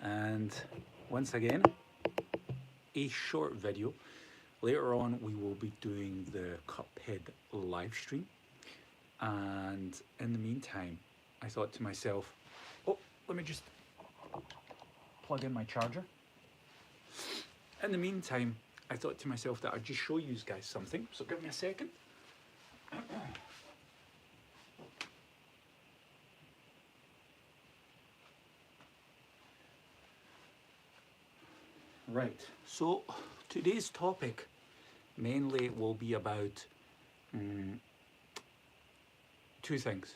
And once again, a short video. Later on, we will be doing the Cuphead live stream. And in the meantime, I thought to myself, oh, let me just plug in my charger. In the meantime, I thought to myself that I'd just show you guys something. So give me a second. Right, so today's topic mainly will be about two things.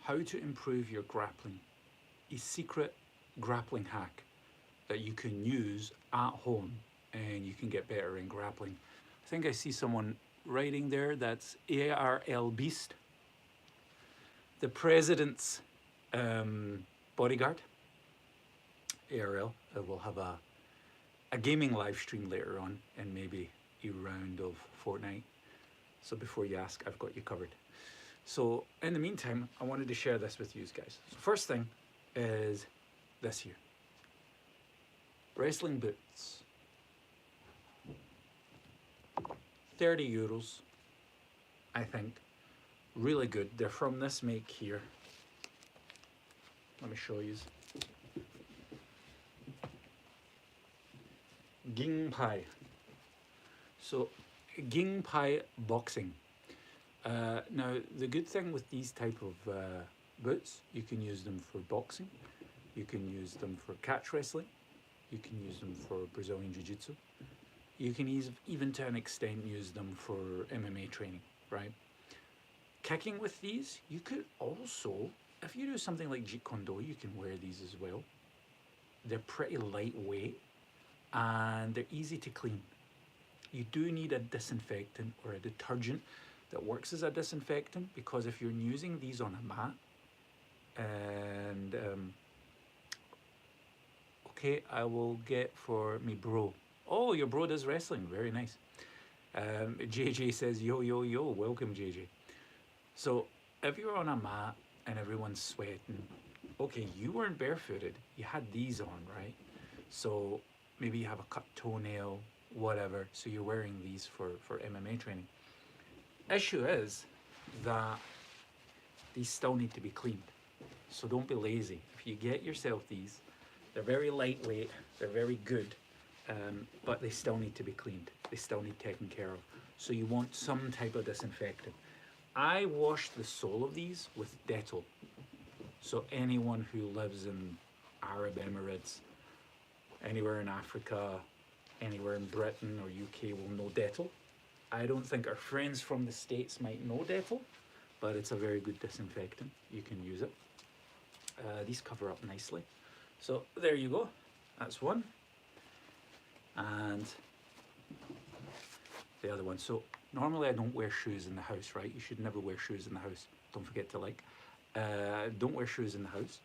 How to improve your grappling, a secret grappling hack that you can use at home and you can get better in grappling. I think I see someone writing there, that's ARL Beast, the president's bodyguard. ARL will have a gaming live stream later on and maybe a round of Fortnite. So before you ask, I've got you covered. So in the meantime, I wanted to share this with you guys. So first thing is this here. Wrestling boots. €30, I think. Really good. They're from this make here. Let me show you. Ging Pai. So, Ging Pai boxing. Now, the good thing with these type of boots, you can use them for boxing, you can use them for catch wrestling, you can use them for Brazilian Jiu-Jitsu, you can even to an extent use them for MMA training, right? Kicking with these, you could also, if you do something like Jeet Kune Do, you can wear these as well. They're pretty lightweight and they're easy to clean. You do need a disinfectant or a detergent that works as a disinfectant, because if you're using these on a mat and okay, I will get for me bro. Oh, your bro does wrestling, very nice. JJ says yo yo yo, welcome JJ. So if you're on a mat and everyone's sweating, okay, you weren't barefooted, you had these on, right? So maybe you have a cut toenail, whatever, so you're wearing these for MMA training. Issue is that these still need to be cleaned, so don't be lazy. If you get yourself these, they're very lightweight, they're very good, but they still need to be cleaned, they still need taken care of, so you want some type of disinfectant. I wash the sole of these with Dettol, so anyone who lives in Arab Emirates, anywhere in Africa, anywhere in Britain or UK will know Dettol. I don't think our friends from the States might know Dettol, but it's a very good disinfectant. You can use it. These cover up nicely. So there you go. That's one. And the other one. So normally I don't wear shoes in the house, right? You should never wear shoes in the house. Don't forget to like. Don't wear shoes in the house.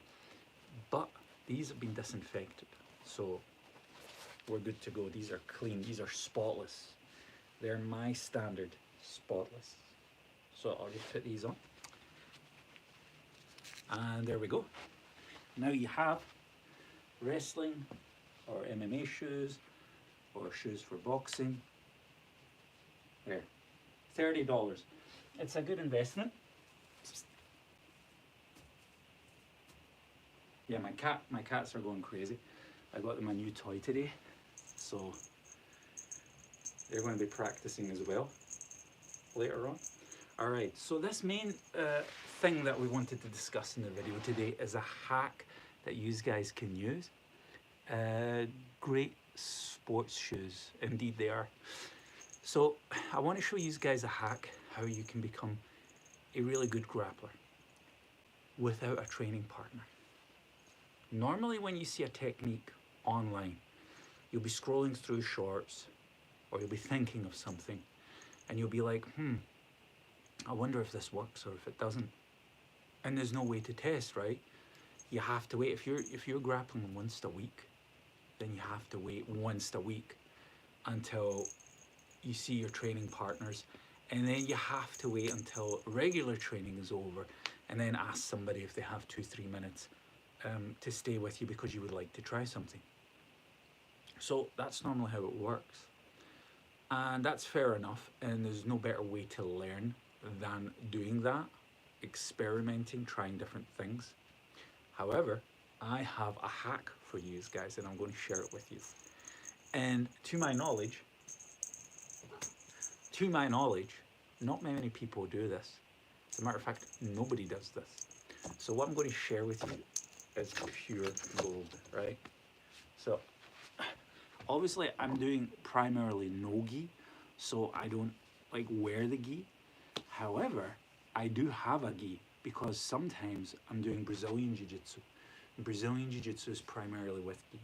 But these have been disinfected. So we're good to go. These are clean. These are spotless. They're my standard, spotless. So I'll just put these on. And there we go. Now you have wrestling or MMA shoes or shoes for boxing. There, $30. It's a good investment. Yeah, my cats are going crazy. I got them a new toy today, so they're going to be practicing as well later on. All right, so this main thing that we wanted to discuss in the video today is a hack that you guys can use. Great sports shoes, indeed they are. So I want to show you guys a hack how you can become a really good grappler without a training partner. Normally when you see a technique online, you'll be scrolling through shorts, or you'll be thinking of something and you'll be like, I wonder if this works or if it doesn't. And there's no way to test, right? You have to wait. If you're grappling once a week, then you have to wait once a week until you see your training partners, and then you have to wait until regular training is over and then ask somebody if they have 2-3 minutes to stay with you because you would like to try something. So that's normally how it works. And that's fair enough, and there's no better way to learn than doing that, experimenting, trying different things. However, I have a hack for you guys, and I'm going to share it with you. And to my knowledge, not many people do this. As a matter of fact, nobody does this. So what I'm going to share with you is pure gold, right? So obviously I'm doing primarily no gi, so I don't like wear the gi. However, I do have a gi because sometimes I'm doing Brazilian Jiu-Jitsu. Brazilian Jiu-Jitsu is primarily with gi.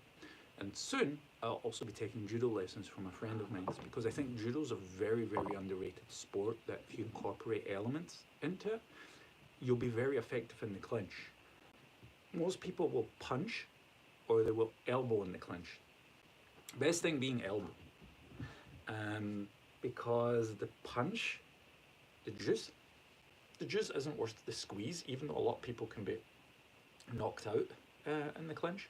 And soon I'll also be taking judo lessons from a friend of mine because I think judo is a very, very underrated sport that if you incorporate elements into it, you'll be very effective in the clinch. Most people will punch or they will elbow in the clinch. Best thing being elbow. Because the punch, the juice isn't worth the squeeze, even though a lot of people can be knocked out in the clinch.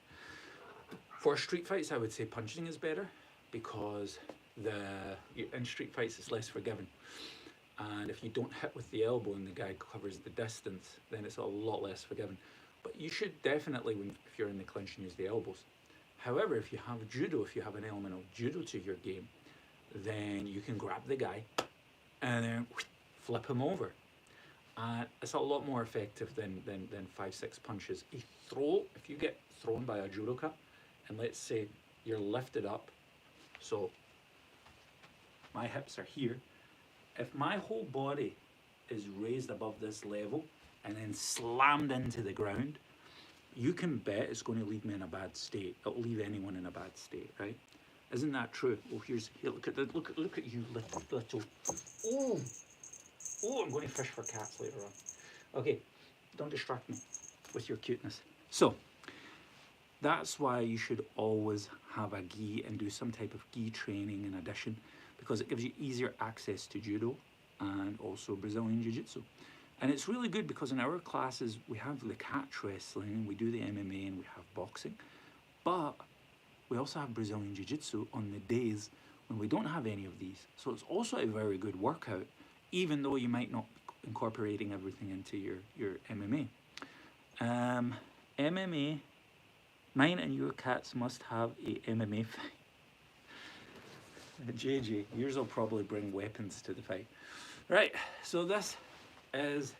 For street fights, I would say punching is better because in street fights it's less forgiving. And if you don't hit with the elbow and the guy covers the distance, then it's a lot less forgiving. But you should definitely, if you're in the clinch, use the elbows. However, if you have judo, if you have an element of judo to your game, then you can grab the guy and then flip him over. And it's a lot more effective than 5-6 punches. If you get thrown by a judoka, and let's say you're lifted up, so my hips are here, if my whole body is raised above this level and then slammed into the ground, you can bet it's going to leave me in a bad state. It'll leave anyone in a bad state, right? Isn't that true? Well, here, look at you, little. Oh, I'm going to fish for cats later on. Okay, don't distract me with your cuteness. So that's why you should always have a gi and do some type of gi training in addition, because it gives you easier access to judo and also Brazilian Jiu-Jitsu. And it's really good because in our classes we have the catch wrestling, we do the MMA, and we have boxing, but we also have Brazilian Jiu-Jitsu on the days when we don't have any of these. So it's also a very good workout, even though you might not be incorporating everything into your MMA. MMA, mine and your cats must have a MMA fight. JJ, yours will probably bring weapons to the fight. Right, so this is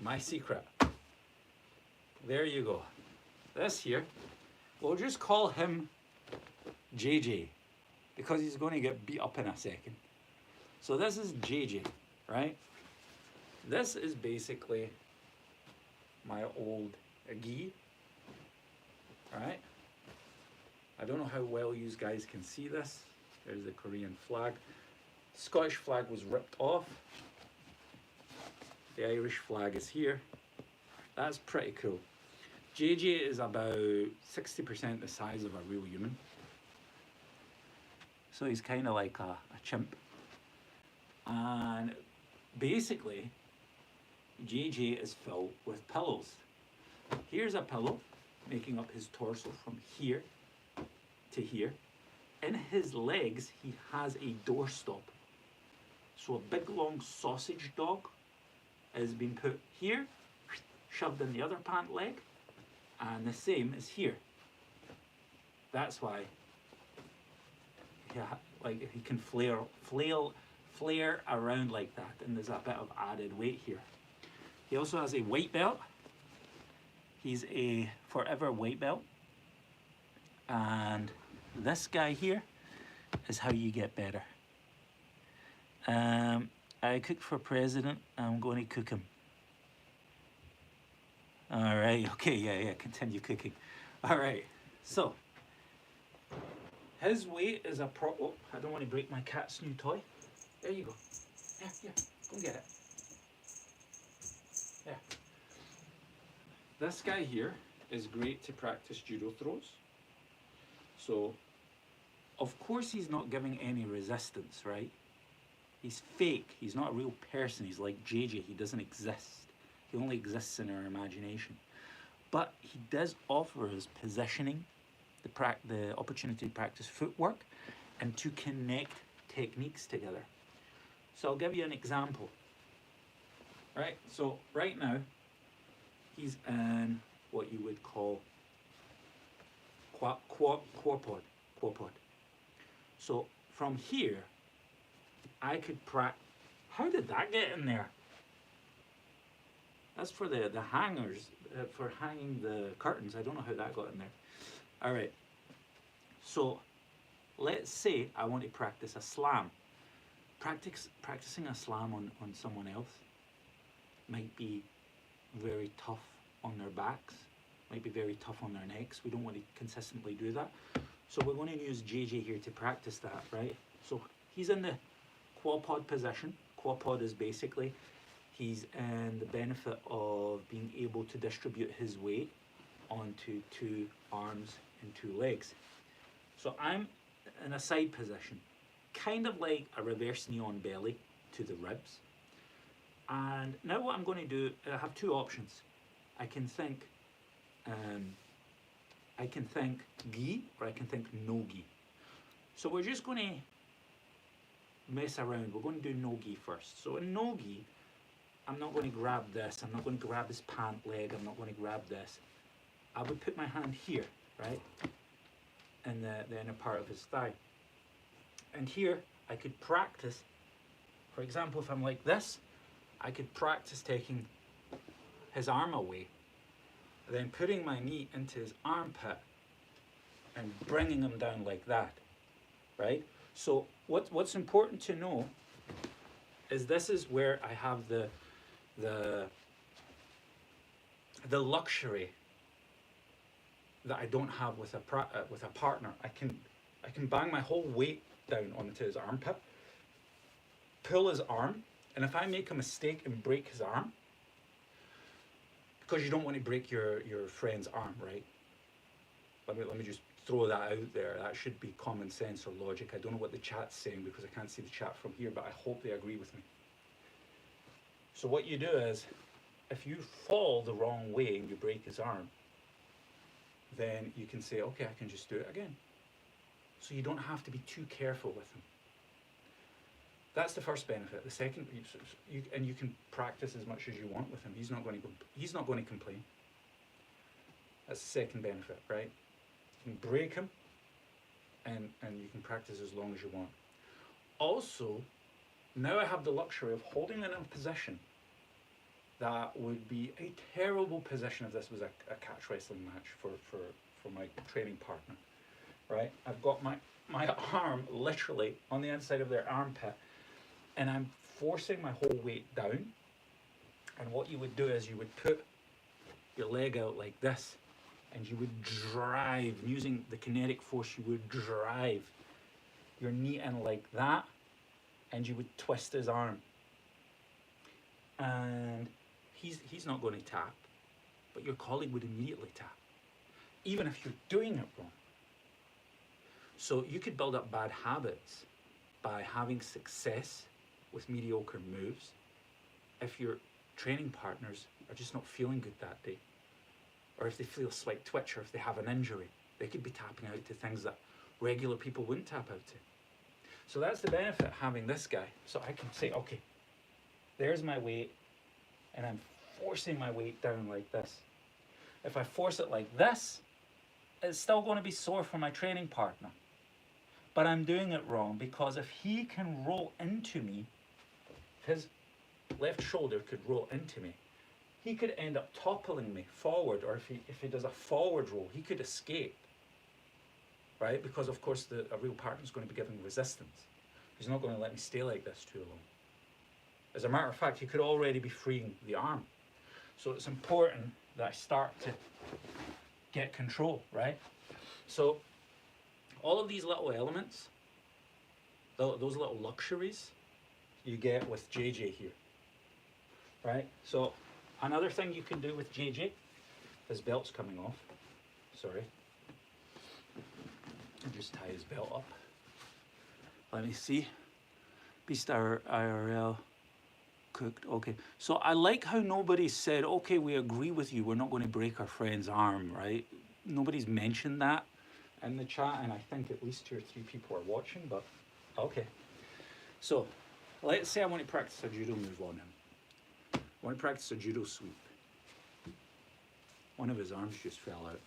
my secret. There you go. This here, we'll just call him JJ because he's going to get beat up in a second. So this is JJ, right? This is basically my old gi, right? I don't know how well you guys can see this. There's the Korean flag. Scottish flag was ripped off. The Irish flag is here. That's pretty cool. JJ is about 60% the size of a real human. So he's kind of like a chimp. And basically, JJ is filled with pillows. Here's a pillow making up his torso from here to here. In his legs, he has a doorstop. So a big long sausage dog has been put here, shoved in the other pant leg, and the same is here. That's why he can flare around like that, and there's a bit of added weight here. He also has a white belt. He's a forever white belt. And this guy here is how you get better. I cook for president. I'm going to cook him. All right. Okay. Yeah. Continue cooking. All right. So his weight is oh, I don't want to break my cat's new toy. There you go. Yeah. Go and get it. Yeah. This guy here is great to practice judo throws. So, of course he's not giving any resistance, right? He's fake. He's not a real person. He's like JJ. He doesn't exist. He only exists in our imagination. But he does offer us positioning, the opportunity to practice footwork, and to connect techniques together. So I'll give you an example. Right, so right now, he's in what you would call quad pod. So from here, I could practice. How did that get in there? That's for the hangers, for hanging the curtains. I don't know how that got in there. All right. So let's say I want to practice a slam. Practicing a slam on someone else might be very tough on their backs, might be very tough on their necks. We don't want to consistently do that. So we're going to use JJ here to practice that, right? So he's in the quad pod position. Quad pod is basically he's in the benefit of being able to distribute his weight onto 2 arms and 2 legs. So I'm in a side position, kind of like a reverse knee on belly to the ribs. And now what I'm going to do, I have 2 options. I can think gi, or I can think no gi. So we're just going to mess around. We're going to do no gi first. So in no gi, I'm not going to grab this. I'm not going to grab his pant leg. I'm not going to grab this. I would put my hand here, right, in the inner part of his thigh. And here I could practice. For example, if I'm like this, I could practice taking his arm away, then putting my knee into his armpit and bringing him down like that, right? So what's important to know is this is where I have the luxury that I don't have with a partner. I can bang my whole weight down onto his armpit, pull his arm, and if I make a mistake and break his arm, because you don't want to break your friend's arm, right? Let me just throw that out there. That should be common sense or logic. I don't know what the chat's saying because I can't see the chat from here, but I hope they agree with me. So what you do is, if you fall the wrong way and you break his arm, then you can say, okay, I can just do it again. So you don't have to be too careful with him. That's the first benefit. The second, you can practice as much as you want with him. He's not going to complain. That's the second benefit, right? You can break him, and you can practice as long as you want. Also, now I have the luxury of holding in a position that would be a terrible position if this was a catch wrestling match for my training partner, right? I've got my arm literally on the inside of their armpit, and I'm forcing my whole weight down. And what you would do is you would put your leg out like this, and you would drive, using the kinetic force, you would drive your knee in like that, and you would twist his arm. And he's not going to tap, but your colleague would immediately tap, even if you're doing it wrong. So you could build up bad habits by having success with mediocre moves if your training partners are just not feeling good that day, or if they feel a slight twitch, or if they have an injury. They could be tapping out to things that regular people wouldn't tap out to. So that's the benefit of having this guy. So I can say, okay, there's my weight, and I'm forcing my weight down like this. If I force it like this, it's still going to be sore for my training partner. But I'm doing it wrong, because if he can roll into me, his left shoulder could roll into me, he could end up toppling me forward, or if he does a forward roll, he could escape, right? Because of course a real partner is going to be giving resistance. He's not going to let me stay like this too long. As a matter of fact, he could already be freeing the arm. So it's important that I start to get control, right? So all of these little elements, those little luxuries, you get with JJ here, right? So another thing you can do with JJ, his belt's coming off, sorry. I'll just tie his belt up. Let me see. Beast IRL. Cooked. Okay. So I like how nobody said, okay, we agree with you. We're not going to break our friend's arm, right? Nobody's mentioned that in the chat, and I think at least 2 or 3 people are watching, but okay. So let's say I want to practice a judo move on him. I want to practice a judo sweep. One of his arms just fell out.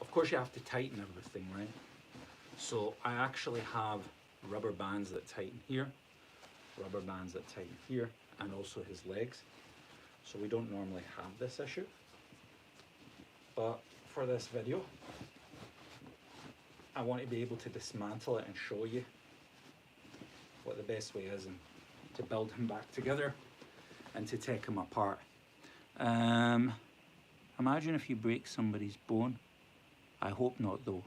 Of course, you have to tighten everything, right? So I actually have rubber bands that tighten here, rubber bands that tighten here, and also his legs. So we don't normally have this issue. But for this video, I want to be able to dismantle it and show you what the best way is, and to build him back together and to take him apart. Imagine if you break somebody's bone. I hope not though.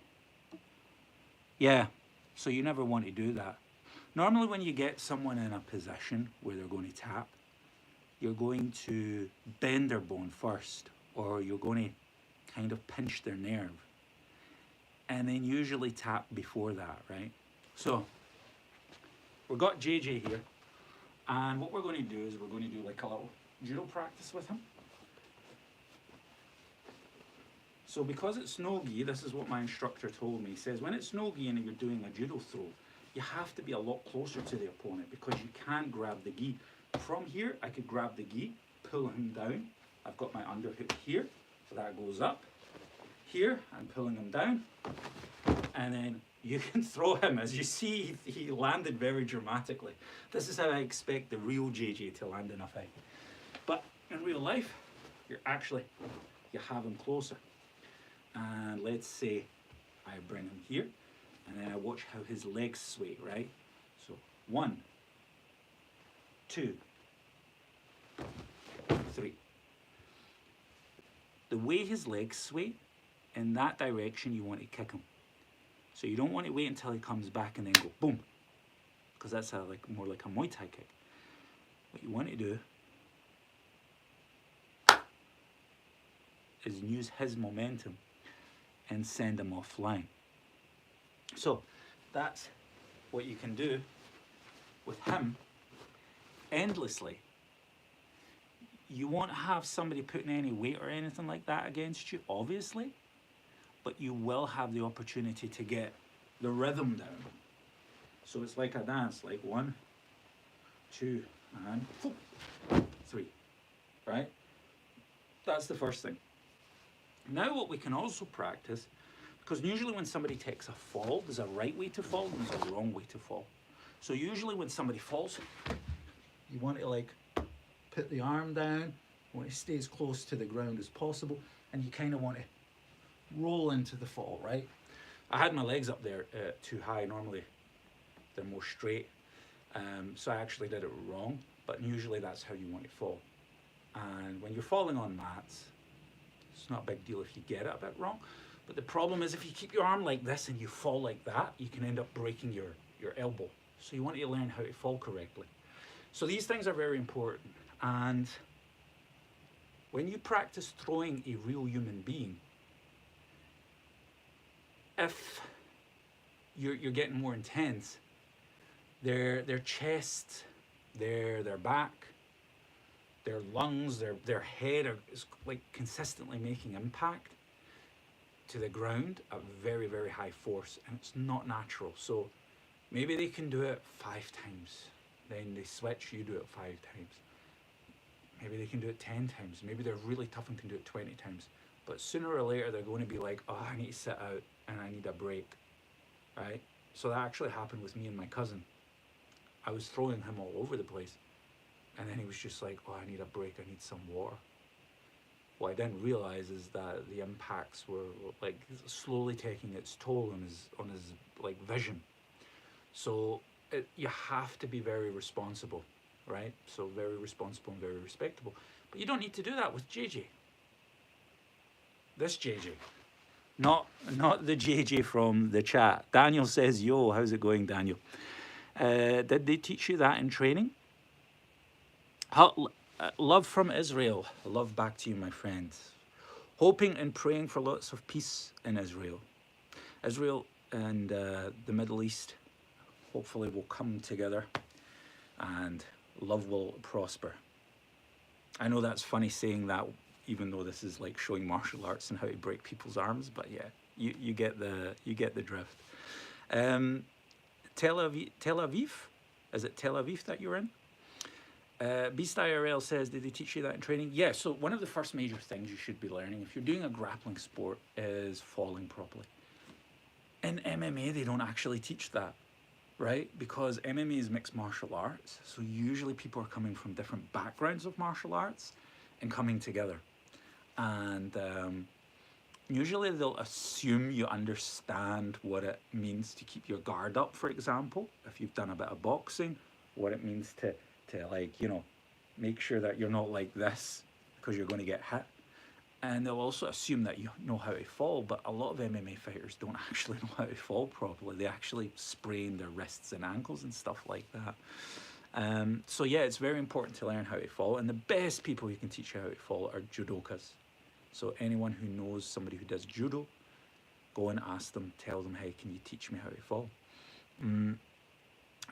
Yeah, so you never want to do that. Normally when you get someone in a position where they're going to tap, you're going to bend their bone first, or you're going to kind of pinch their nerve, and then usually tap before that, right? So we've got JJ here, and what we're going to do is we're going to do like a little judo practice with him. So because it's no-gi, this is what my instructor told me. He says when it's no-gi and you're doing a judo throw, you have to be a lot closer to the opponent because you can't grab the gi. From here, I could grab the gi, pull him down. I've got my underhook here, so that goes up. Here, I'm pulling him down. And then you can throw him. As you see, he landed very dramatically. This is how I expect the real JJ to land in a fight. But in real life, you have him closer. And let's say I bring him here, and then I watch how his legs sway, right? So 1, 2, 3. The way his legs sway, in that direction you want to kick him. So you don't want to wait until he comes back and then go boom, because that's more like a Muay Thai kick. What you want to do is use his momentum and send him offline. So that's what you can do with him endlessly. You won't have somebody putting any weight or anything like that against you, obviously, but you will have the opportunity to get the rhythm down. So it's like a dance, like 1, 2, and 3, right? That's the first thing. Now what we can also practice, because usually when somebody takes a fall, there's a right way to fall and there's a wrong way to fall. So usually when somebody falls, you want to like put the arm down, you want to stay as close to the ground as possible, and you kind of want to roll into the fall, right? I had my legs up there too high. Normally they're more straight, so I actually did it wrong, but usually that's how you want to fall. And when you're falling on mats, it's not a big deal if you get it a bit wrong, but the problem is if you keep your arm like this and you fall like that, you can end up breaking your elbow. So you want to learn how to fall correctly. So these things are very important. And when you practice throwing a real human being, if you're getting more intense, their chest, their back, their lungs, their head is like consistently making impact to the ground at very, very high force, and it's not natural. So maybe they can do it 5 times, then they switch, you do it 5 times. Maybe they can do it 10 times. Maybe they're really tough and can do it 20 times. But sooner or later, they're going to be like, oh, I need to sit out and I need a break, right? So that actually happened with me and my cousin. I was throwing him all over the place. And then he was just like, oh, I need a break. I need some water. What I didn't realize is that the impacts were like slowly taking its toll on his like vision. So you have to be very responsible, right? So very responsible and very respectable. But you don't need to do that with JJ. This JJ. Not the JJ from the chat. Daniel says, yo, how's it going, Daniel? Did they teach you that in training? Love from Israel. Love back to you, my friends. Hoping and praying for lots of peace in Israel. Israel and the Middle East hopefully will come together and love will prosper. I know that's funny saying that, even though this is like showing martial arts and how to break people's arms, but yeah, you get the drift. Tel Aviv, is it Tel Aviv that you're in? Beast IRL says, did they teach you that in training? Yeah, so one of the first major things you should be learning if you're doing a grappling sport is falling properly. In MMA, they don't actually teach that, right? Because MMA is mixed martial arts, so usually people are coming from different backgrounds of martial arts and coming together. And usually they'll assume you understand what it means to keep your guard up, for example, if you've done a bit of boxing, what it means to like, you know, make sure that you're not like this because you're going to get hit. And they'll also assume that you know how to fall, but a lot of MMA fighters don't actually know how to fall properly. They actually sprain their wrists and ankles and stuff like that. So yeah, it's very important to learn how to fall, and the best people who can teach you how to fall are judokas. So anyone who knows somebody who does judo, go and ask them, tell them, hey, can you teach me how to fall?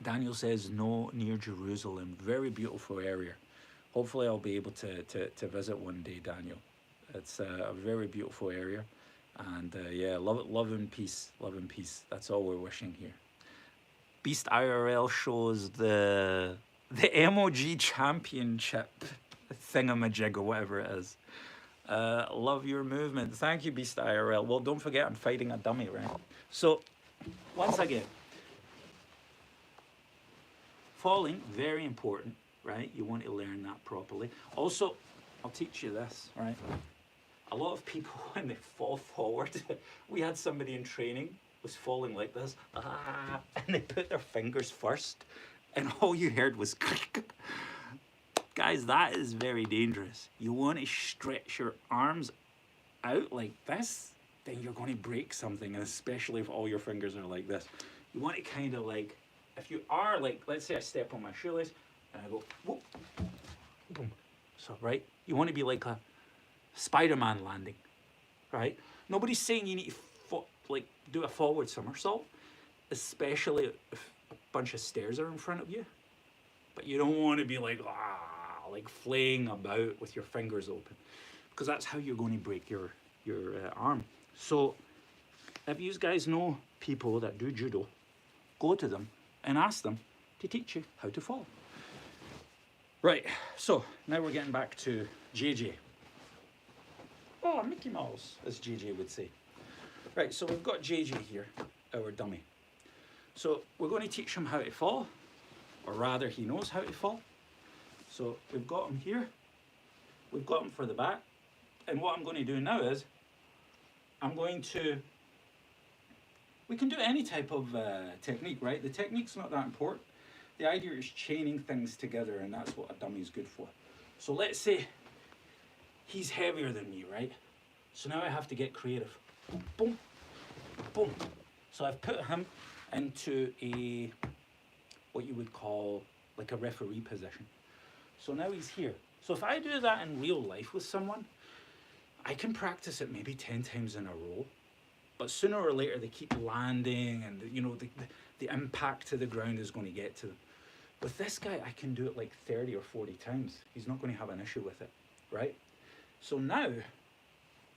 Daniel says, no, near Jerusalem. Very beautiful area. Hopefully I'll be able to visit one day, Daniel. It's a very beautiful area. And yeah, love and peace. Love and peace. That's all we're wishing here. Beast IRL shows the MOG Championship thingamajig or whatever it is. Love your movement. Thank you, Beast IRL. Well, don't forget I'm fighting a dummy, right? So, once again, falling, very important, right? You want to learn that properly. Also, I'll teach you this, right? A lot of people, when they fall forward, we had somebody in training was falling like this, and they put their fingers first, and all you heard was guys, that is very dangerous. You want to stretch your arms out like this, then you're going to break something, and especially if all your fingers are like this. You want to kind of like, if you are like, let's say I step on my shoelace and I go whoop, boom. So right, you want to be like a Spider-Man landing, right? Nobody's saying you need to like do a forward somersault, especially if a bunch of stairs are in front of you. But you don't want to be like flaying about with your fingers open, because that's how you're going to break your arm. So if you guys know people that do judo, go to them and ask them to teach you how to fall. Right, so now we're getting back to JJ. Oh, Mickey Mouse, as JJ would say. Right, so we've got JJ here, our dummy. So we're going to teach him how to fall, or rather he knows how to fall. So we've got him here, we've got him for the back, and what I'm going to do now is, we can do any type of technique, right? The technique's not that important. The idea is chaining things together, and that's what a dummy is good for. So let's say he's heavier than me, right? So now I have to get creative. Boom, boom. So I've put him into what you would call like a referee position. So now he's here. So if I do that in real life with someone, I can practice it maybe 10 times in a row. But sooner or later they keep landing, and you know the impact to the ground is going to get to them. With this guy, I can do it like 30 or 40 times. He's not going to have an issue with it, right? So now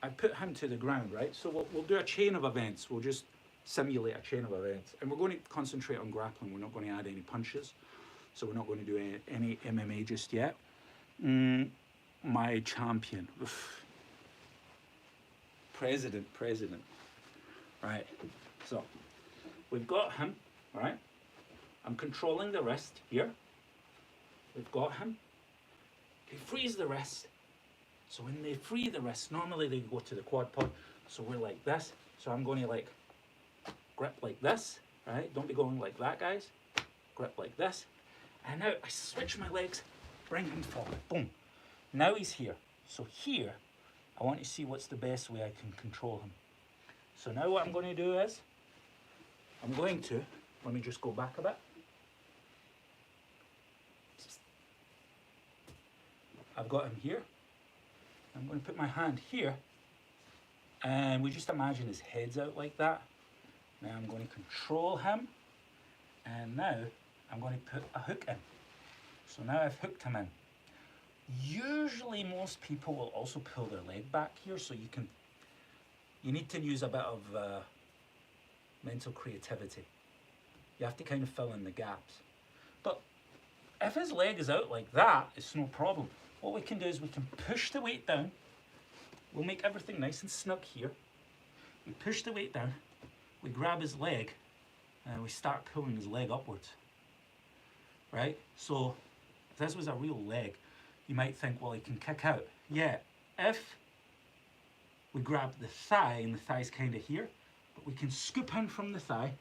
I put him to the ground, right? So we'll do a chain of events. We'll just simulate a chain of events, and we're going to concentrate on grappling. We're not going to add any punches, so we're not going to do any MMA just yet. My champion, president. Right, so we've got him, right? I'm controlling the wrist here. We've got him. They freeze the wrist. So when they free the wrist, normally they go to the quad pod. So we're like this. So I'm going to like grip like this, right? Don't be going like that, guys. Grip like this. And now I switch my legs, bring him forward, boom. Now he's here. So here, I want to see what's the best way I can control him. So now what I'm going to do is, let me just go back a bit. I've got him here. I'm going to put my hand here, and we just imagine his head's out like that. Now I'm going to control him, and now I'm going to put a hook in. So now I've hooked him in. Usually most people will also pull their leg back here, so you need to use a bit of mental creativity. You have to kind of fill in the gaps. But if his leg is out like that, it's no problem. What we can do is we can push the weight down. We'll make everything nice and snug here. We push the weight down, we grab his leg, and we start pulling his leg upwards. Right? So if this was a real leg, you might think, well, he can kick out. Yeah, if we grab the thigh, and the thigh's kind of here, but we can scoop in from the thigh.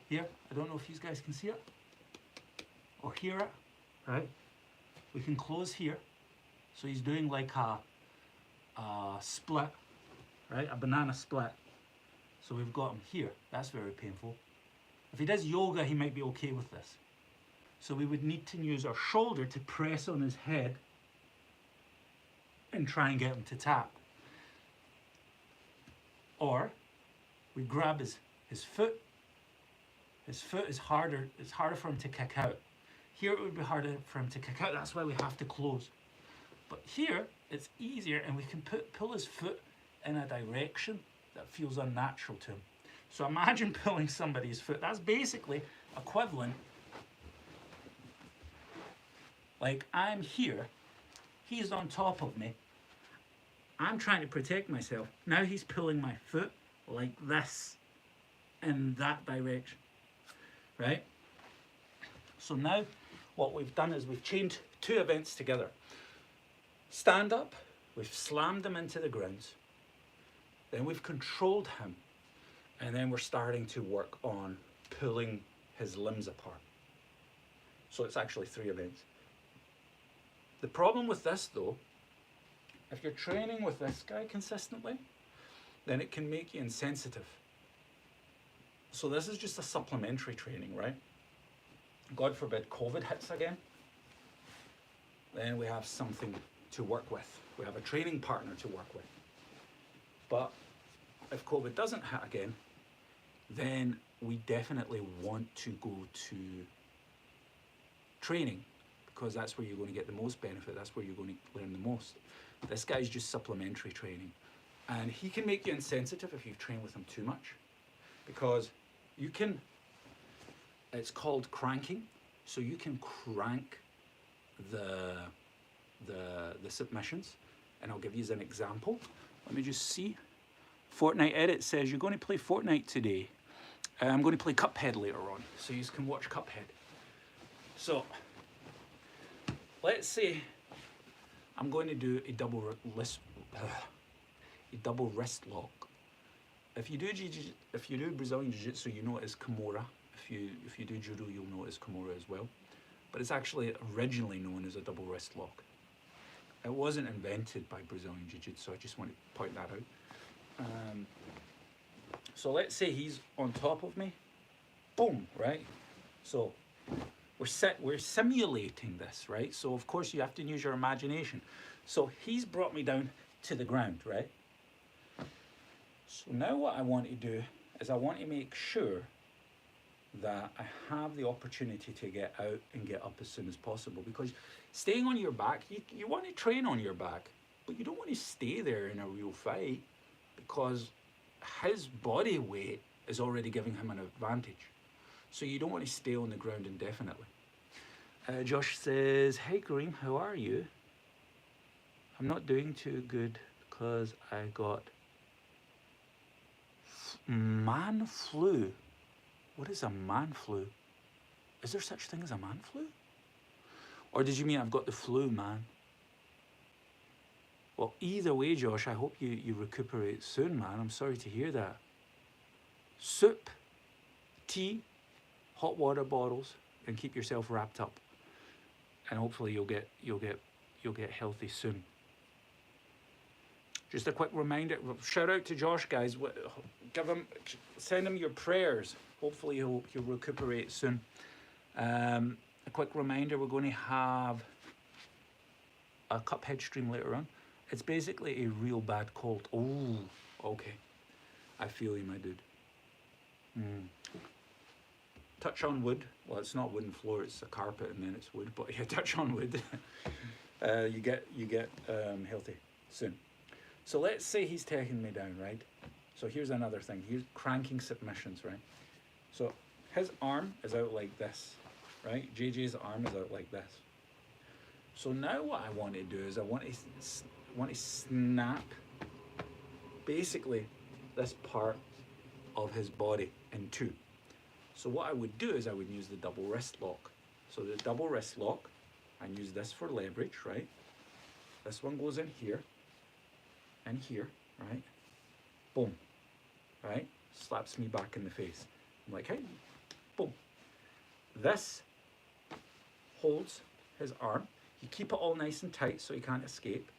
Here, I don't know if you guys can see it or hear it, right? We can close here. So he's doing like a split, right? A banana split. So we've got him here. That's very painful. If he does yoga, he might be okay with this. So we would need to use our shoulder to press on his head and try and get him to tap. Or we grab his foot. His foot is harder, it's harder for him to kick out. Here it would be harder for him to kick out, that's why we have to close. But here, it's easier, and we can pull his foot in a direction that feels unnatural to him. So imagine pulling somebody's foot. That's basically equivalent. Like, I'm here, he's on top of me, I'm trying to protect myself. Now he's pulling my foot like this, in that direction, right? So now what we've done is we've chained two events together. Stand up, we've slammed him into the ground, then we've controlled him, and then we're starting to work on pulling his limbs apart. So it's actually three events. The problem with this though, if you're training with this guy consistently, then it can make you insensitive. So this is just a supplementary training, right? God forbid COVID hits again, then we have something to work with. We have a training partner to work with. But if COVID doesn't hit again, then we definitely want to go to training, because that's where you're going to get the most benefit. That's where you're going to learn the most. This guy's just supplementary training. And he can make you insensitive if you've trained with him too much. Because you can, it's called cranking. So you can crank the submissions. And I'll give you an example. Let me just see. Fortnite Edit says, you're going to play Fortnite today. I'm going to play Cuphead later on. So you can watch Cuphead. So, let's say I'm going to do a double wrist lock. If you do Brazilian Jiu-Jitsu, you know it as Kimura. If you do Judo, you'll know it as Kimura as well. But it's actually originally known as a double wrist lock. It wasn't invented by Brazilian Jiu-Jitsu, I just want to point that out. So let's say he's on top of me. Boom, right? So we're simulating this, right? So of course you have to use your imagination. So he's brought me down to the ground, right? So now what I want to do is I want to make sure that I have the opportunity to get out and get up as soon as possible, because staying on your back, you want to train on your back, but you don't want to stay there in a real fight, because his body weight is already giving him an advantage. So you don't want to stay on the ground indefinitely. Josh says, hey Karim, how are you? I'm not doing too good because I got man flu. What is a man flu? Is there such thing as a man flu? Or did you mean I've got the flu, man? Well, either way, Josh, I hope you recuperate soon, man. I'm sorry to hear that. Soup, tea, hot water bottles, and keep yourself wrapped up. And hopefully you'll get healthy soon. Just a quick reminder, shout out to Josh, guys. Send him your prayers. Hopefully he'll recuperate soon. A quick reminder, we're going to have a Cuphead stream later on. It's basically a real bad cold. Oh, okay. I feel you, my dude. touch on wood. Well, it's not wooden floor, it's a carpet and then it's wood, but yeah, touch on wood. You get healthy soon. So let's say he's taking me down, right? So here's another thing. Here's cranking submissions, right? So his arm is out like this, right? JJ's arm is out like this. So now what I want to do is I want to snap basically this part of his body in two. So what I would do is I would use the double wrist lock. So the double wrist lock, I use this for leverage, right? This one goes in here and here, right? Boom, right? Slaps me back in the face. I'm like, hey, boom. This holds his arm. You keep it all nice and tight so he can't escape.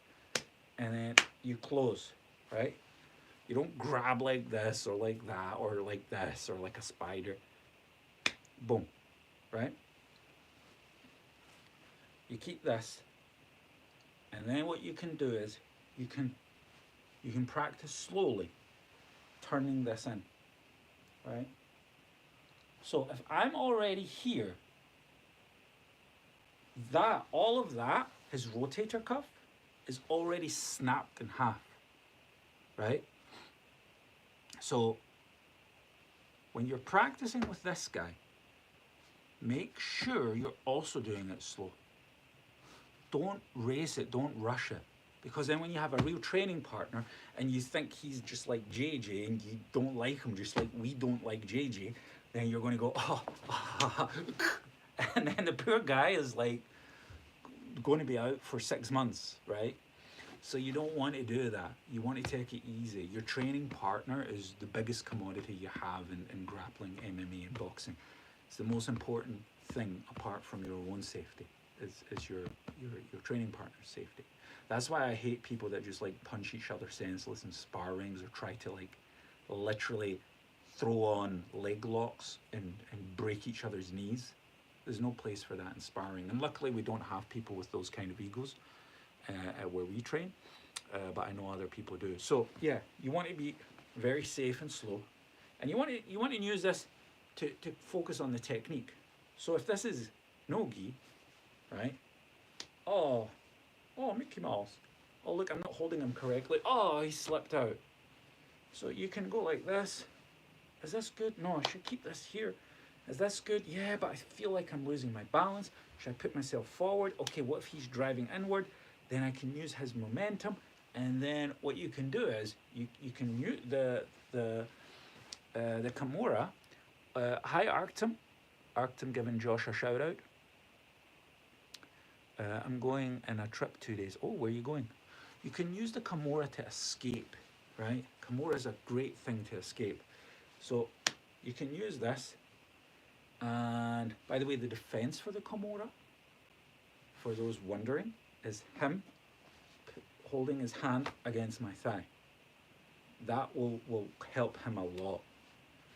And then you close, right? You don't grab like this or like that or like this or like a spider. Boom, right? You keep this. And then what you can do is you can practice slowly turning this in, right? So if I'm already here, all of that, his rotator cuff is already snapped in half, right? So when you're practicing with this guy, make sure you're also doing it slow. Don't race it, don't rush it. Because then when you have a real training partner and you think he's just like JJ and you don't like him just like we don't like JJ, then you're going to go, and then the poor guy is like going to be out for 6 months, right? So you don't want to do that. You want to take it easy. Your training partner is the biggest commodity you have in grappling, MMA, and boxing. It's the most important thing apart from your own safety. Is your training partner's safety. That's why I hate people that just like punch each other senseless in spar rings or try to like literally throw on leg locks and break each other's knees. There's no place for that in sparring. And luckily we don't have people with those kind of egos where we train, but I know other people do. So yeah, you want to be very safe and slow, and you want to use this to focus on the technique. So if this is no gi, right? Oh, Mickey Mouse. Oh, look, I'm not holding him correctly. Oh, he slipped out. So you can go like this. Is this good? No, I should keep this here. Is this good? Yeah, but I feel like I'm losing my balance. Should I put myself forward? Okay, what if he's driving inward? Then I can use his momentum. And then what you can do is you can use the Kimura. Hi, Arctum. Arctum giving Josh a shout out. I'm going on a trip 2 days. Oh, where are you going? You can use the Kimura to escape, right? Kimura is a great thing to escape. So you can use this. And by the way, the defense for the Kimura, for those wondering, is him holding his hand against my thigh. That will help him a lot.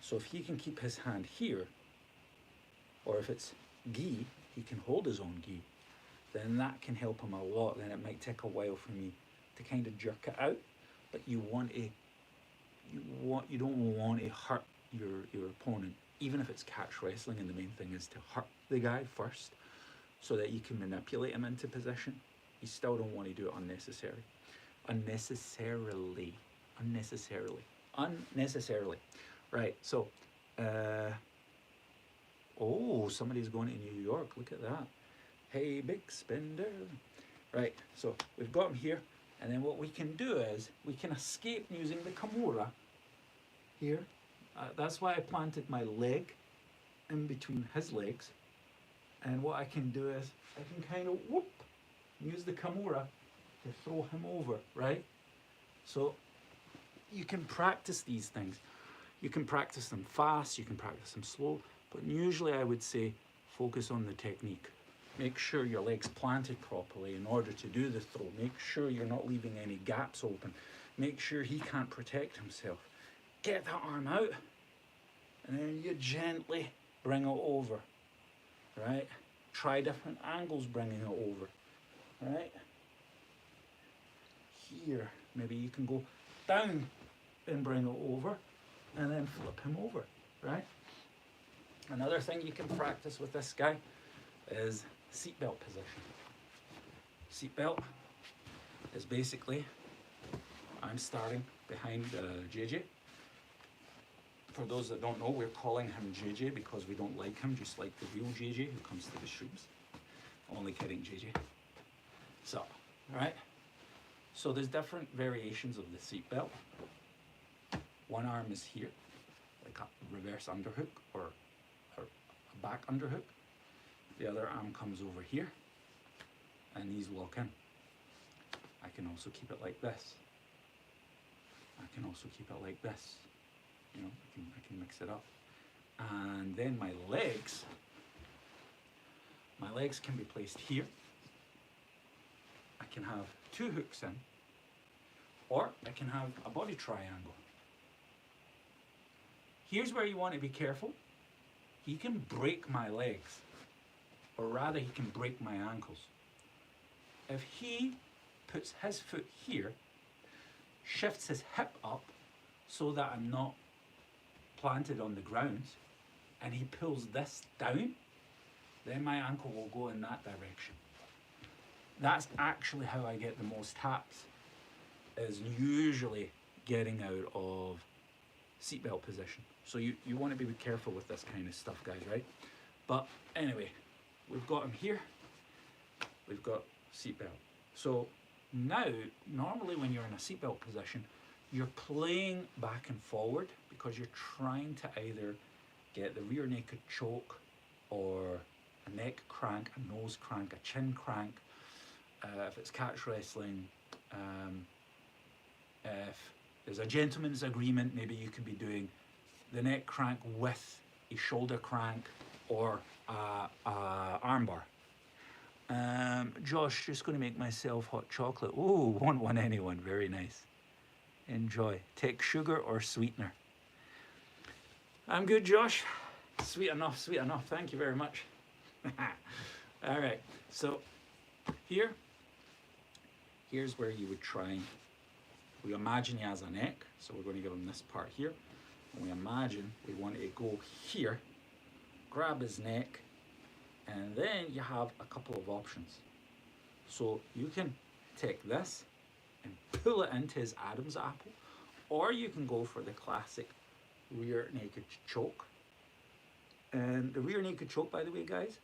So if he can keep his hand here, or if it's gi, he can hold his own gi, then that can help him a lot. Then it might take a while for me to kind of jerk it out, but you don't want to hurt your opponent, even if it's catch wrestling, and the main thing is to hurt the guy first so that you can manipulate him into position. You still don't want to do it unnecessarily. Right, so oh, somebody's going to New York. Look at that. Hey, big spender. Right, so we've got him here, and then what we can do is we can escape using the Kimura here. That's why I planted my leg in between his legs, and what I can do is I can kind of use the Kimura to throw him over, right? So you can practice these things. You can practice them fast, you can practice them slow, but usually I would say focus on the technique. Make sure your leg's planted properly in order to do the throw. Make sure you're not leaving any gaps open. Make sure he can't protect himself. Get that arm out, and then you gently bring it over, right? Try different angles bringing it over, right? Here, maybe you can go down and bring it over, and then flip him over, right? Another thing you can practice with this guy is seatbelt position. Seatbelt is basically, I'm starting behind JJ. For those that don't know, we're calling him JJ because we don't like him, just like the real JJ who comes to the streams. Only kidding, JJ. So, alright. So there's different variations of the seatbelt. One arm is here, like a reverse underhook or a back underhook. The other arm comes over here, and these lock in. I can also keep it like this. I can also keep it like this. You know, I can mix it up. And then my legs can be placed here. I can have two hooks in, or I can have a body triangle. Here's where you want to be careful. He can break my legs, or rather he can break my ankles. If he puts his foot here, shifts his hip up so that I'm not planted on the ground, and he pulls this down, then my ankle will go in that direction. That's actually how I get the most taps, is usually getting out of seatbelt position. So you want to be careful with this kind of stuff, guys, right? But anyway, we've got him here, we've got seatbelt. So now, normally when you're in a seatbelt position, you're playing back and forward because you're trying to either get the rear naked choke or a neck crank, a nose crank, a chin crank. If it's catch wrestling, if there's a gentleman's agreement, maybe you could be doing the neck crank with a shoulder crank or a armbar. Josh, just going to make myself hot chocolate. Oh, want one anyone, very nice. Enjoy. Take sugar or sweetener. I'm good, Josh. Sweet enough, sweet enough. Thank you very much. All right, so here's where you would try. We imagine he has a neck, so we're going to give him this part here. And we imagine we want to go here, grab his neck, and then you have a couple of options. So you can take this and pull it into his Adam's apple, or you can go for the classic rear naked choke. And the rear naked choke, by the way, guys,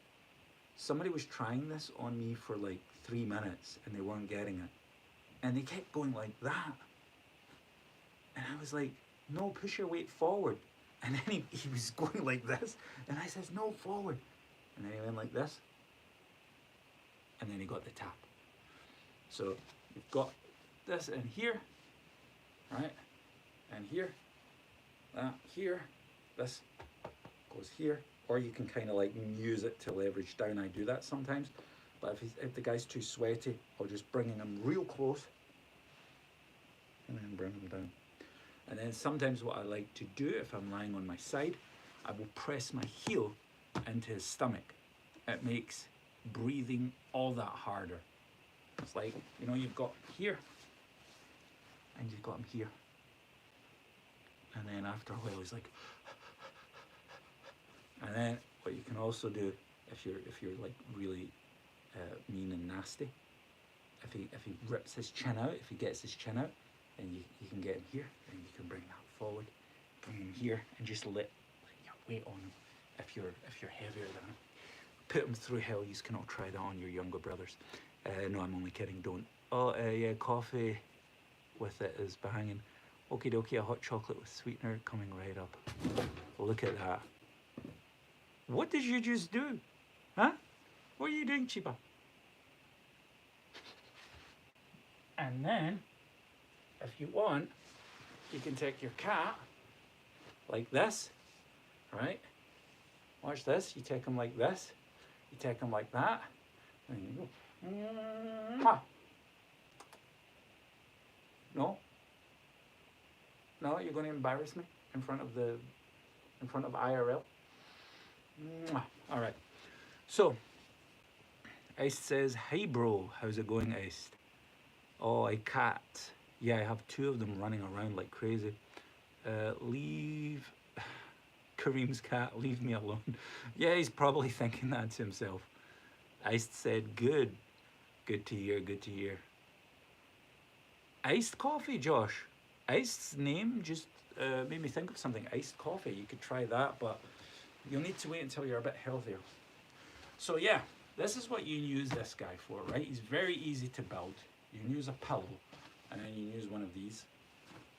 somebody was trying this on me for like 3 minutes and they weren't getting it. And they kept going like that. And I was like, no, push your weight forward. And then he was going like this. And I says, no, forward. And then he went like this. And then he got the tap. So you've got this in here, right? And here, that here, this goes here. Or you can kind of like use it to leverage down. I do that sometimes. But if the guy's too sweaty, I'll just bring him real close and then bring him down. And then sometimes what I like to do, if I'm lying on my side, I will press my heel into his stomach. It makes breathing all that harder. It's like, you know, you've got here and you've got him here. And then after a while he's like, and then what you can also do, if you're like really mean and nasty, if he rips his chin out, if he gets his chin out, and you can get him here, and you can bring that forward, bring him here, and just let your weight on him. If you're heavier than him, put him through hell. You cannot try that on your younger brothers. No, I'm only kidding. Don't. Oh yeah, coffee with it is banging. Okie dokie, a hot chocolate with sweetener coming right up. Look at that. What did you just do? Huh? What are you doing, Chiba? And then, if you want, you can take your cat like this, right? Watch this. You take him like this. You take him like that. And you go. Mwah. No. No, you're going to embarrass me in front of IRL. Mwah. All right. So, Ice says, "Hey bro, how's it going, Ice? Oh, a cat. Yeah, I have 2 of them running around like crazy. Leave Kareem's cat, leave me alone. Yeah, he's probably thinking that to himself. Iced said, good. Good to hear, good to hear. Iced coffee, Josh. Iced's name just made me think of something. Iced coffee, you could try that, but you'll need to wait until you're a bit healthier. So yeah, this is what you use this guy for, right? He's very easy to build. You can use a pillow, and then you can use one of these,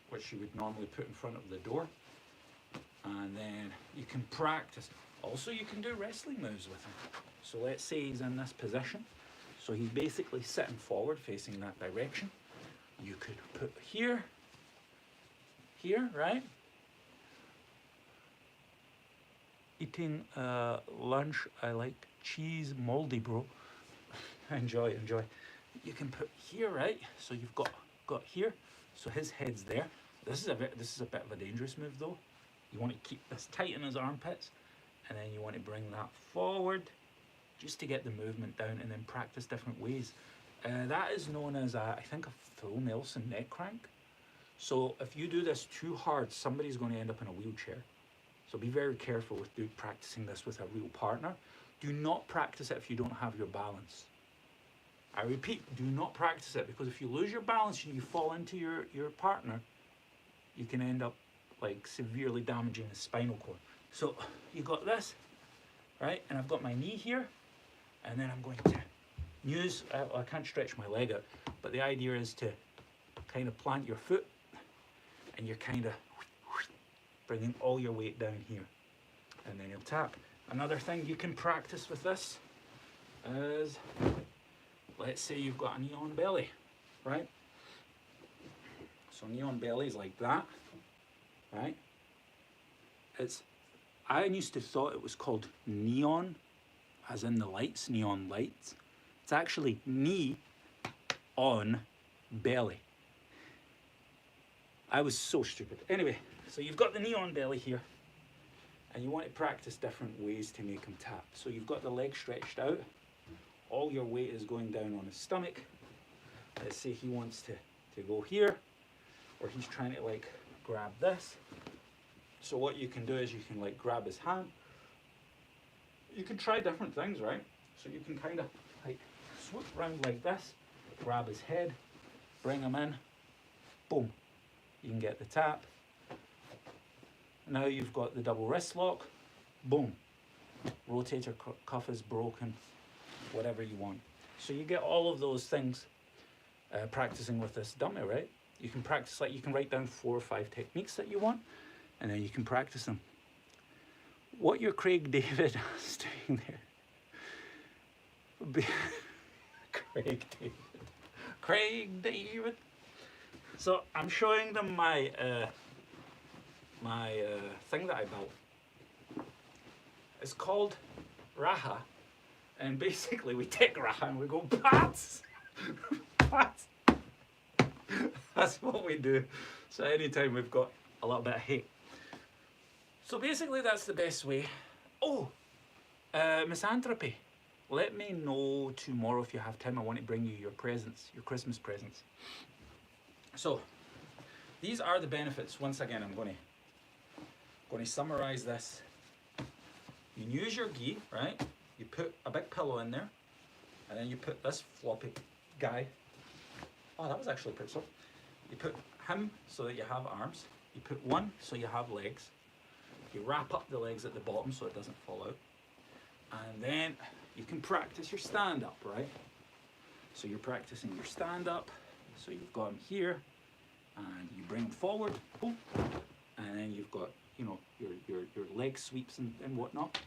which you would normally put in front of the door. And then you can practice. Also, you can do wrestling moves with him. So let's say he's in this position. So he's basically sitting forward, facing that direction. You could put here, right? Eating lunch, I like cheese, moldy, bro. enjoy, enjoy. You can put here, right? So you've got here. So his head's there. This is a bit of a dangerous move though. You want to keep this tight in his armpits, and then you want to bring that forward, just to get the movement down, and then practice different ways. That is known as I think a full Nelson neck crank. So if you do this too hard, somebody's going to end up in a wheelchair. So be very careful with practicing this with a real partner. Do not practice it if you don't have your balance. I repeat, do not practice it, because if you lose your balance and you fall into your partner, you can end up like severely damaging the spinal cord. So you got this, right? And I've got my knee here, and then I'm going to use, I can't stretch my leg out, but the idea is to kind of plant your foot, and you're kind of bringing all your weight down here, and then you'll tap. Another thing you can practice with this is, let's say you've got a knee on belly, right? So knee on belly is like that, right? I used to thought it was called neon, as in the lights, neon lights. It's actually knee on belly. I was so stupid. Anyway, so you've got the knee on belly here, and you want to practice different ways to make him tap. So you've got the leg stretched out, all your weight is going down on his stomach. Let's say he wants to go here, or he's trying to like grab this. So what you can do is you can like grab his hand. You can try different things, right? So you can kind of like swoop around like this, grab his head, bring him in, boom. You can get the tap. Now you've got the double wrist lock, boom. Rotator cuff is broken, whatever you want. So you get all of those things practicing with this dummy, right? You can practice, like you can write down 4 or 5 techniques that you want, and then you can practice them. What your Craig David is doing there. Craig David. So I'm showing them my thing that I built. It's called Raha, and basically we take Raha and we go bats, bats. That's what we do. So anytime we've got a little bit of hate. So basically that's the best way. Oh, misanthropy. Let me know tomorrow if you have time. I want to bring you your presents, your Christmas presents. So these are the benefits. Once again, I'm going to summarize this. You use your gi, right? You put a big pillow in there, and then you put this floppy guy. Oh, that was actually pretty soft. You put him so that you have arms. You put one so you have legs. You wrap up the legs at the bottom so it doesn't fall out. And then you can practice your stand-up, right? So you're practicing your stand-up. So you've got him here, and you bring him forward, boom, and then you've got, you know, your leg sweeps and whatnot.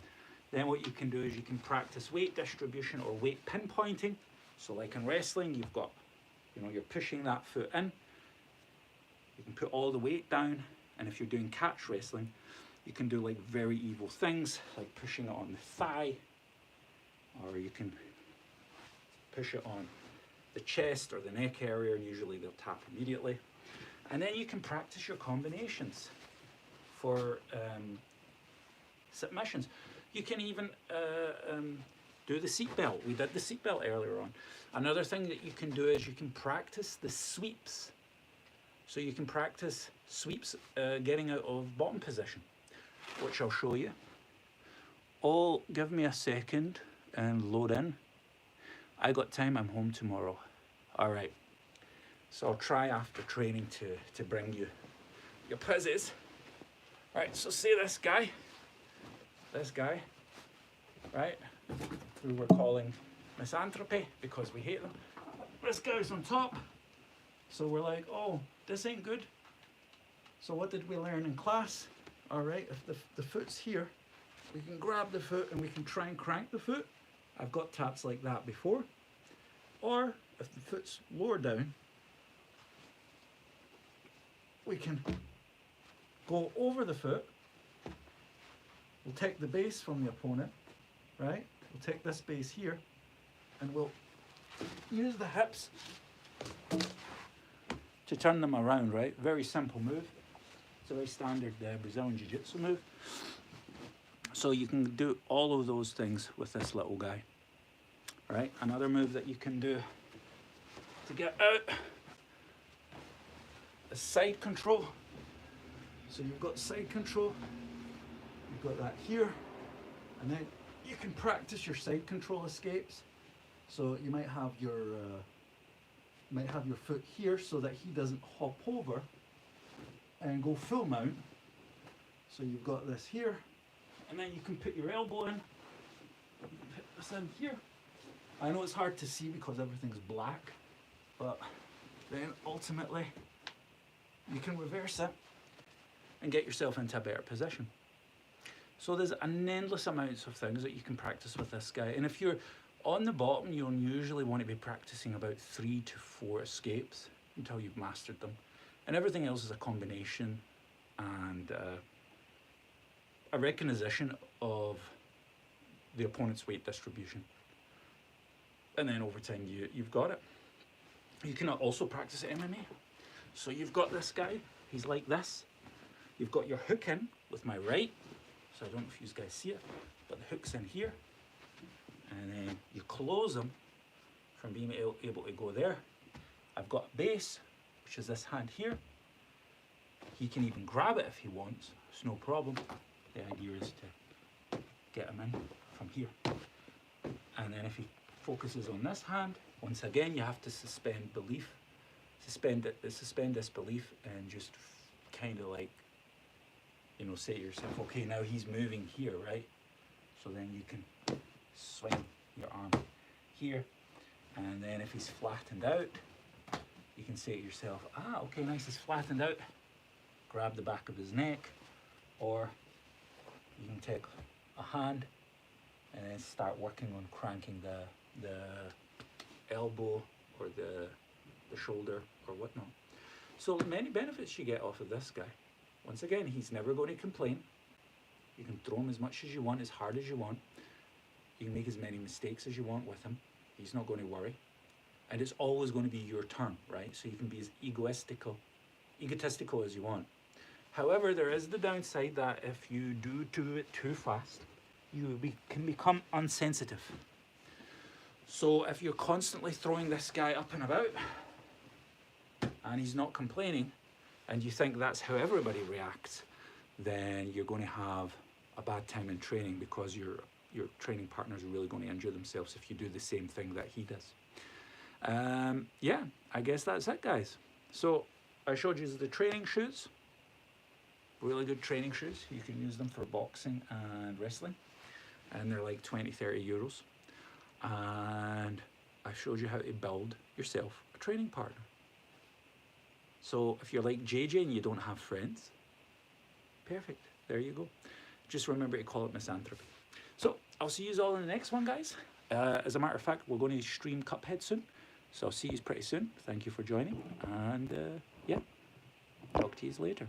Then what you can do is you can practice weight distribution or weight pinpointing. So like in wrestling, you've got, you know, you're pushing that foot in. You can put all the weight down, and if you're doing catch wrestling, you can do like very evil things, like pushing it on the thigh, or you can push it on the chest or the neck area, and usually they'll tap immediately. And then you can practice your combinations for submissions. You can even do the seatbelt. We did the seatbelt earlier on. Another thing that you can do is you can practice the sweeps. So you can practice sweeps getting out of bottom position. which I'll show you. Oh, give me a second and load in. I got time, I'm home tomorrow. All right, so I'll try after training to bring you your pizzas. All right, so say this guy, right, who we're calling misanthropy because we hate them. This guy's on top, so we're like, oh, this ain't good. So what did we learn in class? All right, if the foot's here, we can grab the foot and we can try and crank the foot. I've got taps like that before. Or if the foot's lower down, we can go over the foot. We'll take the base from the opponent, right? We'll take this base here and we'll use the hips to turn them around, right? Very simple move. It's a very standard Brazilian Jiu-Jitsu move. So you can do all of those things with this little guy, right? Another move that you can do to get out is side control. So you've got side control, you've got that here, and then you can practice your side control escapes. So you might have your foot here so that he doesn't hop over and go full mount. So you've got this here, and then you can put your elbow in. You can put this in here. I know it's hard to see because everything's black, but then ultimately you can reverse it and get yourself into a better position. So there's an endless amounts of things that you can practice with this guy. And if you're on the bottom, you'll usually want to be practicing about 3 to 4 escapes until you've mastered them. And everything else is a combination and a recognition of the opponent's weight distribution. And then over time, you've got it. You can also practice MMA. So you've got this guy, he's like this. You've got your hook in with my right. So I don't know if you guys see it, but the hook's in here. And then you close him from being able to go there. I've got a base, which is this hand here. He can even grab it if he wants, it's no problem. The idea is to get him in from here. And then if he focuses on this hand, once again you have to suspend belief. Suspend disbelief and just kind of like, you know, say to yourself, okay, now he's moving here, right? So then you can swing your arm here, and then if he's flattened out, you can say to yourself, ah, okay, nice, he's flattened out. Grab the back of his neck, or you can take a hand and then start working on cranking the elbow or the shoulder or whatnot. So many benefits you get off of this guy. Once again, he's never going to complain. You can throw him as much as you want, as hard as you want. You can make as many mistakes as you want with him. He's not going to worry. And it's always going to be your turn, right? So you can be as egotistical as you want. However, there is the downside that if you do it too fast, you can become unsensitive. So if you're constantly throwing this guy up and about, and he's not complaining, and you think that's how everybody reacts, then you're going to have a bad time in training because your training partners are really going to injure themselves if you do the same thing that he does. Yeah, I guess that's it, guys. So I showed you the training shoes. Really good training shoes. You can use them for boxing and wrestling, and they're like 20-30 euros. And I showed you how to build yourself a training partner. So if you're like JJ and you don't have friends, perfect, there you go. Just remember to call it misanthropy. So I'll see you all in the next one, guys. As a matter of fact, we're going to stream Cuphead soon, so I'll see you pretty soon. Thank you for joining, and yeah, talk to you later.